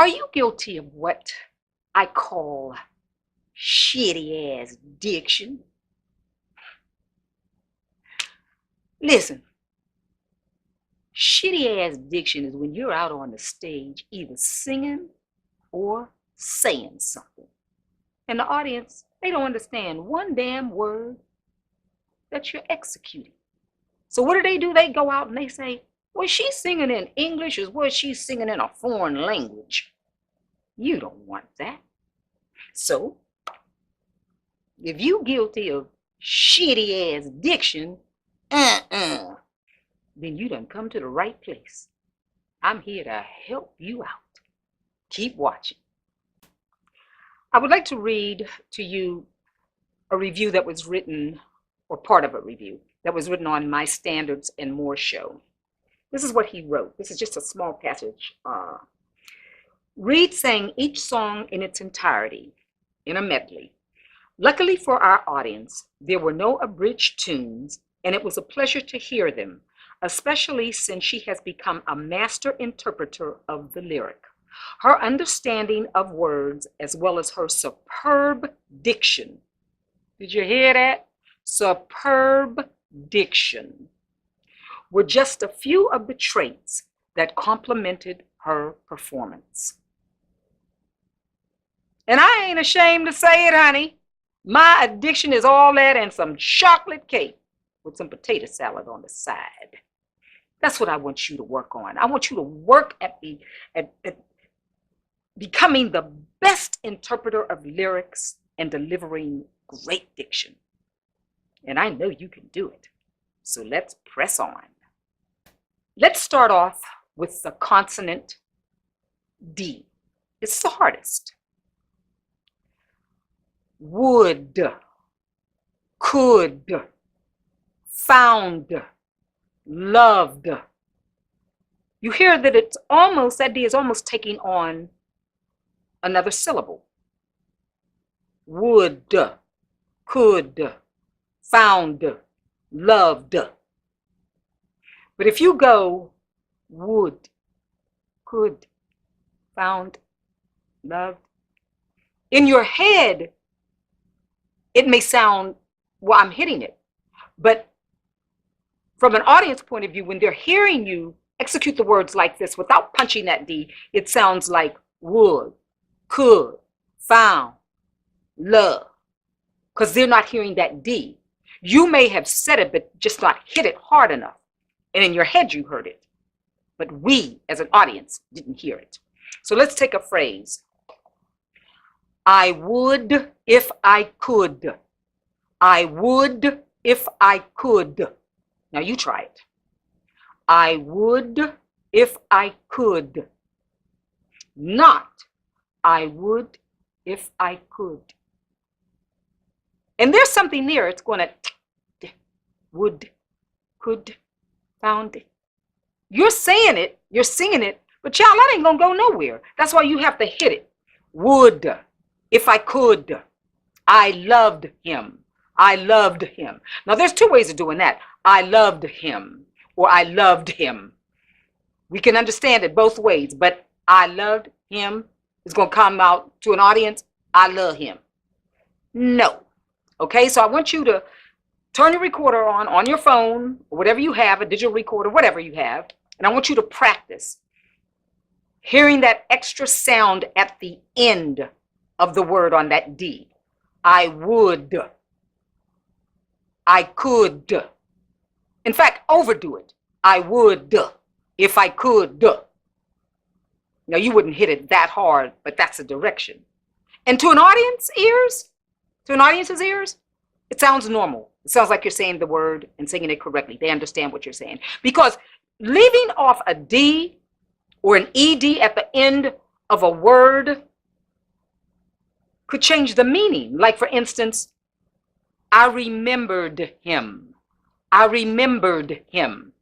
Are you guilty of what I call shitty ass diction? Listen, shitty ass diction is when you're out on the stage either singing or saying something. And the audience, they don't understand one damn word that you're executing. So what do? They go out and they say, was she singing in English or was she singing in a foreign language? You don't want that. So, if you guilty of shitty ass diction, then you done come to the right place. I'm here to help you out. Keep watching. I would like to read to you a review that was written, or part of a review, that was written on My Standards and More show. This is what he wrote. This is just a small passage. Reed sang each song in its entirety, in a medley. Luckily for our audience, there were no abridged tunes, and it was a pleasure to hear them, especially since she has become a master interpreter of the lyric. Her understanding of words, as well as her superb diction. Did you hear that? Superb diction were just a few of the traits that complemented her performance. And I ain't ashamed to say it, honey. My addiction is all that and some chocolate cake with some potato salad on the side. That's what I want you to work on. I want you to work at becoming the best interpreter of lyrics and delivering great diction. And I know you can do it. So let's press on. Let's start off with the consonant D. It's the hardest. Would, could, found, loved. You hear that it's almost, that D is almost taking on another syllable. Would, could, found, loved. But if you go would, could, found, loved, in your head, it may sound, well, I'm hitting it. But from an audience point of view, when they're hearing you execute the words like this without punching that D, it sounds like would, could, found, love, because they're not hearing that D. You may have said it, but just not hit it hard enough. And in your head, you heard it. But we, as an audience, didn't hear it. So let's take a phrase. I would if I could. I would if I could. Now you try it. I would if I could. Not, I would if I could. And there's something there. It's going to would, could, found. You're saying it, you're singing it, but child, that ain't going to go nowhere. That's why you have to hit it. Would, if I could. I loved him. I loved him. Now, there's two ways of doing that. I loved him or I loved him. We can understand it both ways, but I loved him is going to come out to an audience. I love him. No. Okay, so I want you to turn your recorder on your phone, or whatever you have, a digital recorder, whatever you have, and I want you to practice hearing that extra sound at the end of the word on that D. I would. I could. In fact, overdo it. I would if I could. Now, you wouldn't hit it that hard, but that's a direction. And to an audience's ears, it sounds normal. It sounds like you're saying the word and singing it correctly. They understand what you're saying. Because leaving off a D or an ED at the end of a word could change the meaning. Like, for instance, I remembered him. I remembered him.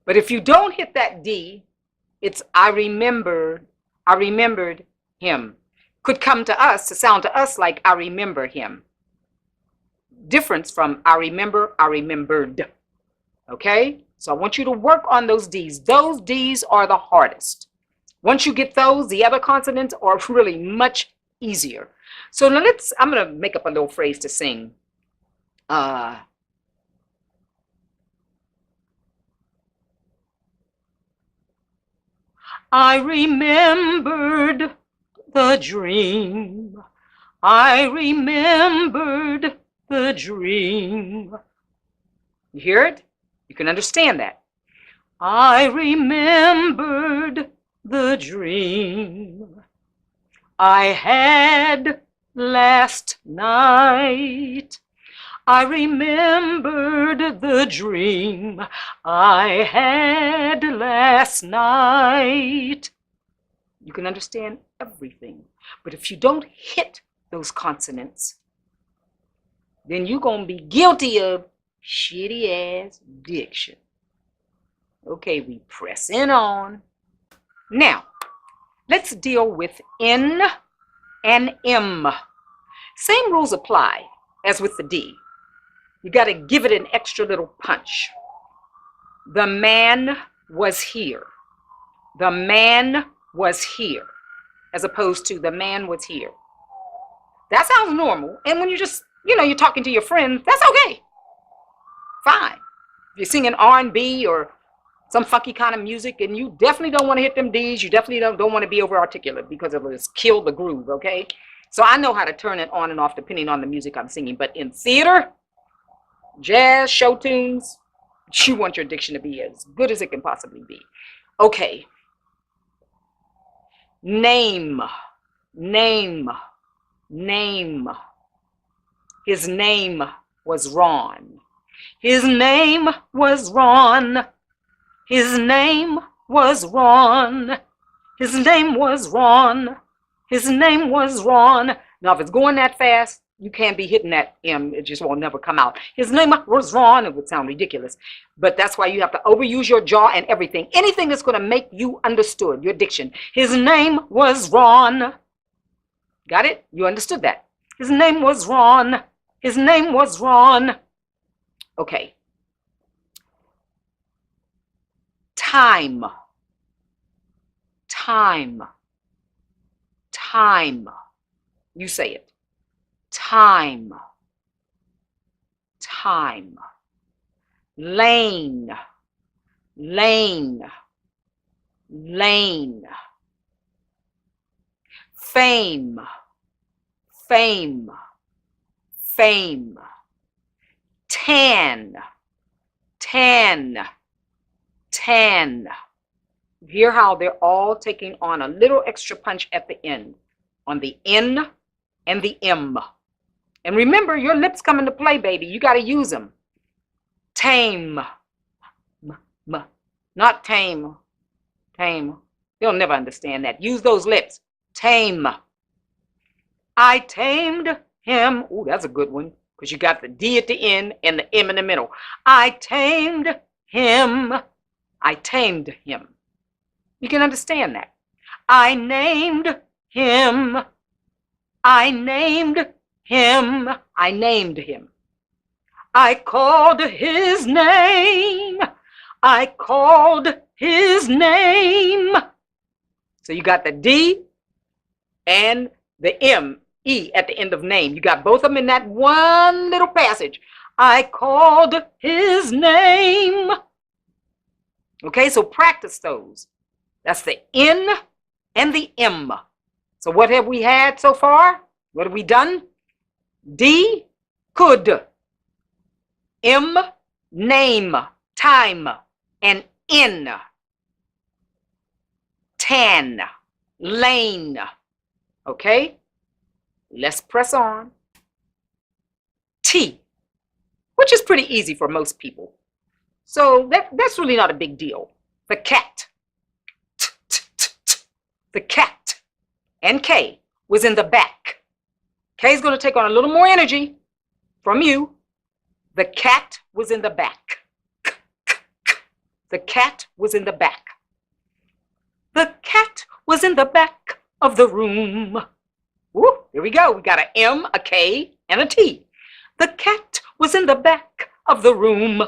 But if you don't hit that D, it's I remembered him. Could come to us, to sound to us like I remember him. Difference from I remembered. Okay? So I want you to work on those D's. Those D's are the hardest. Once you get those, the other consonants are really much easier. So now I'm going to make up a little phrase to sing. I remembered the dream. I remembered the dream. You hear it? You can understand that. I remembered the dream I had last night. I remembered the dream I had last night. You can understand everything. But if you don't hit those consonants, then you're going to be guilty of shitty ass diction. Okay, we press in on. Now, let's deal with N and M. Same rules apply as with the D. You got to give it an extra little punch. The man was here. The man was here. As opposed to the man was here. That sounds normal. And when you just, you're talking to your friends, that's okay. Fine. If you're singing R&B or some funky kind of music, and you definitely don't want to hit them D's, you definitely don't want to be over articulate because it will just kill the groove, okay? So I know how to turn it on and off depending on the music I'm singing. But in theater, jazz, show tunes, you want your diction to be as good as it can possibly be. Okay. Name, name, name. His name was Ron. His name was Ron. His name was Ron. His name was Ron. His name was Ron. Now, if it's going that fast, you can't be hitting that M. It just won't never come out. His name was Ron. It would sound ridiculous. But that's why you have to overuse your jaw and everything. Anything that's going to make you understood, your diction. His name was Ron. Got it? You understood that. His name was Ron. His name was Ron. Okay. Time. Time. Time. You say it. Time. Time. Lane. Lane. Lane. Fame. Fame. Fame. Tan. Tan. Tan. You hear how they're all taking on a little extra punch at the end, on the N and the M. And remember, your lips come into play, baby. You got to use them. Tame. Not tame. Tame. They'll never understand that. Use those lips. Tame. I tamed him. Ooh, that's a good one, because you got the D at the end and the M in the middle. I tamed him. I tamed him. You can understand that. I named him. I named him. I named him. I called his name. I called his name. So you got the D and the M, E at the end of name. You got both of them in that one little passage. I called his name. Okay, so practice those. That's the N and the M. So what have we had so far? What have we done? D, could. M, name, time. And N, tan, lane. Okay? Let's press on. T, which is pretty easy for most people. So that's really not a big deal. The cat. The cat. And K was in the back. K is going to take on a little more energy from you. The cat was in the back. The cat was in the back. The cat was in the back of the room. Woo, here we go. We got an M, a K, and a T. The cat was in the back of the room.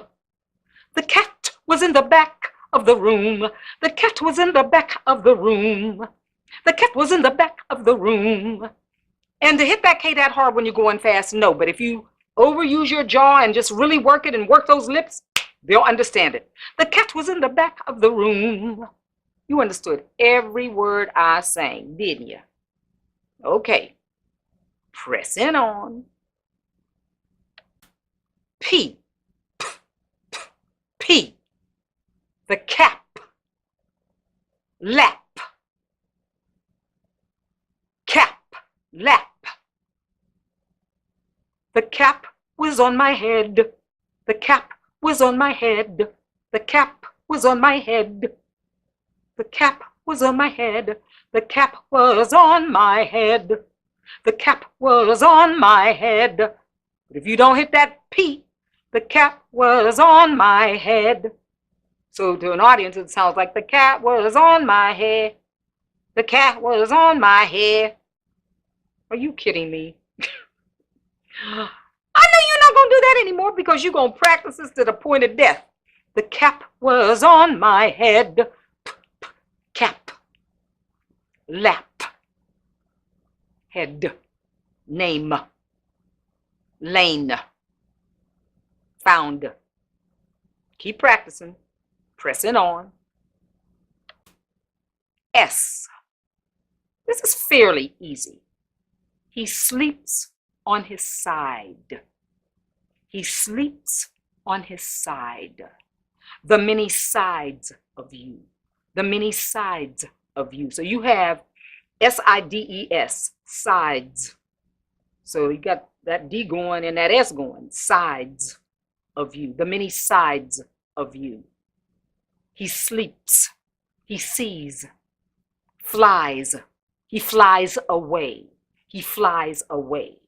The cat was in the back of the room. The cat was in the back of the room. The cat was in the back of the room. And to hit that K that hard when you're going fast, no. But if you overuse your jaw and just really work it and work those lips, they'll understand it. The cat was in the back of the room. You understood every word I sang, didn't you? Okay. Pressing on. P. P. The cap. Lap. Cap. Lap. The cap was on my head. The cap was on my head. The cap was on my head. The cap was on my head. The cap was on my head. The cap was on my head. But if you don't hit that P, the cap was on my head. So to an audience, it sounds like the cat was on my head. The cat was on my head. Are you kidding me? I know you're not going to do that anymore because you're going to practice this to the point of death. The cap was on my head. Cap. Lap. Head. Name. Lane. Found. Keep practicing. Pressing on. S. This is fairly easy. He sleeps on his side. He sleeps on his side. The many sides of you. The many sides of you. So you have S-I-D-E-S, sides. So you got that D going and that S going, sides of you. The many sides of you. He sleeps. He sees. Flies. He flies away. He flies away.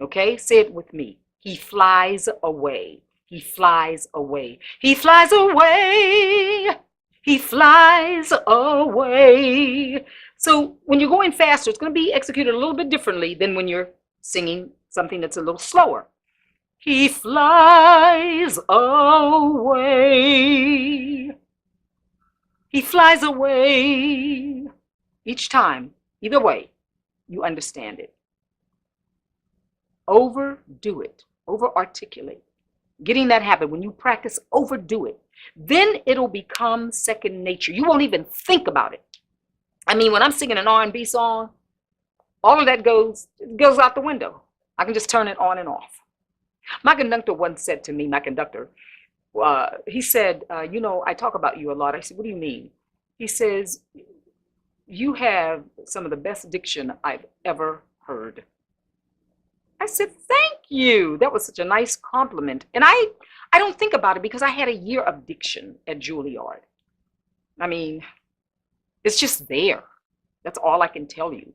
Okay, say it with me. He flies away. He flies away. He flies away. He flies away. So when you're going faster, it's going to be executed a little bit differently than when you're singing something that's a little slower. He flies away. He flies away. Each time, either way, you understand it. Overdo it. Over-articulate. Getting that habit, when you practice, overdo it. Then it'll become second nature. You won't even think about it. I mean, when I'm singing an R&B song, all of that goes out the window. I can just turn it on and off. My conductor once said to me, he said, you know, I talk about you a lot. I said, what do you mean? He says, you have some of the best diction I've ever heard. I said, thank you. That was such a nice compliment. And I don't think about it because I had a year of diction at Juilliard. I mean, it's just there. That's all I can tell you.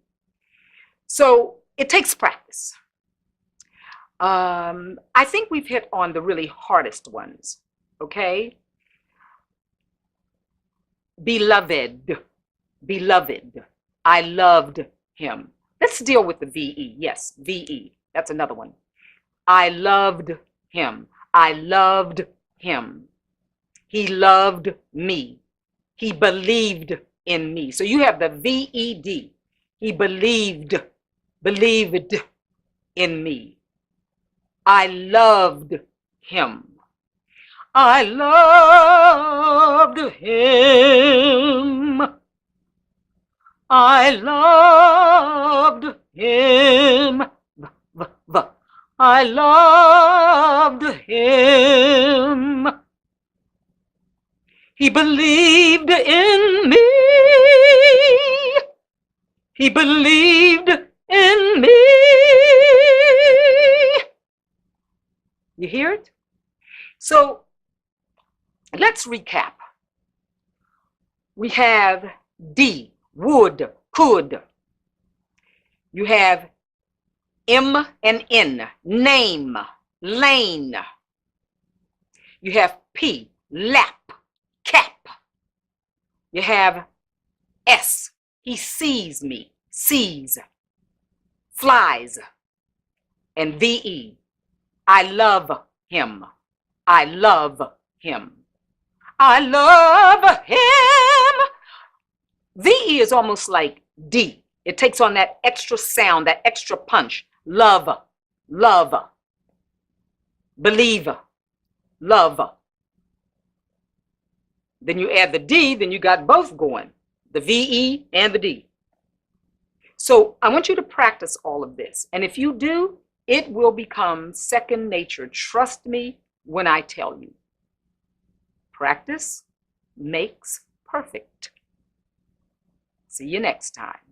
So it takes practice. I think we've hit on the really hardest ones, okay? Beloved, beloved, I loved him. Let's deal with the VE. Yes, VE. That's another one. I loved him. I loved him. He loved me. He believed in me. So you have the VED. He believed in me. I loved him. I loved him. I loved him. I loved him. He believed in me. He believed in me. You hear it? So let's recap. We have D, would, could. You have M and N, name, lane. You have P, lap, cap. You have S, he sees me, sees, flies. And VE, I love him. I love him. I love him. VE is almost like D. It takes on that extra sound, that extra punch. Love, love, believe, love. Then you add the D, then you got both going, the VE and the D. So I want you to practice all of this. And if you do, it will become second nature. Trust me when I tell you. Practice makes perfect. See you next time.